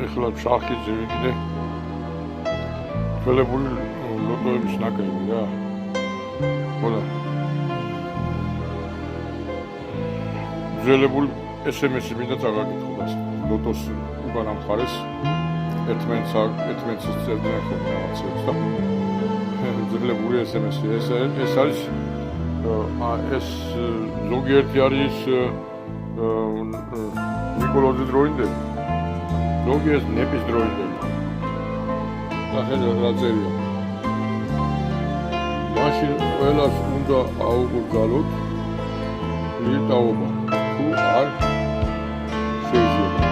ეხლა შარხიძე ვიყიდე ძველებული ლოტოების ნაკრები რა ხოდა ძველებული SMS-ი მინდა წაგაკითხოს ლოტოს უკან ამხარეს ერთმანეთს წერდნენ ხოლმე რაღაცებს და ძველებული SMS-ი ეს არის ეს ზოგიერთი არის ნიკოლოზის დროინდელი ზოგიერთ ნეპის დროინდელი და ხედავ რა წერია მაშინ ყველას უნდა აუგრძალოთ ლიტაობა თუ არ შეიძლება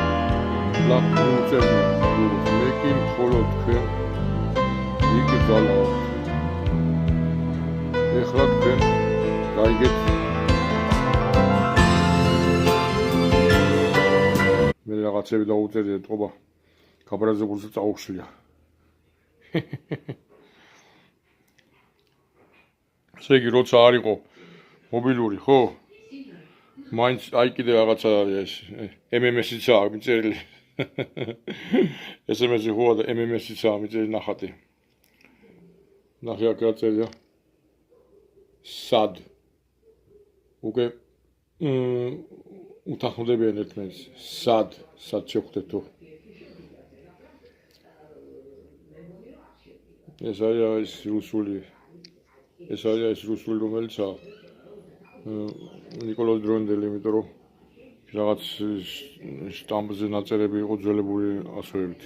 ლაპუწერია მე კი მხოლოდ თქვენ იგრძალავთ ეხლა თქვენ გაიგეთ მე რაღაცები დაუწერია ტყობა გაბრაზებულზე წაუხშლია ესე იგი როცა არ იყო მობილური ხო მაინც აი კიდე რაღაცა არის MMS-იცაა მიწერილი SMS-ი ხოა და MMS-იცაა მიწერილი ნახატი ნახე აქ რა წერია სად უკვე უთანხმდებიან ერთმანეთს სად შევხვდეთო ეს არის რუსული რომელიცაა ნიკოლოზ დროინდელი იმიტომ რომ რაღაც შტამპზე ნაწერები იყო ძველებული ასოებით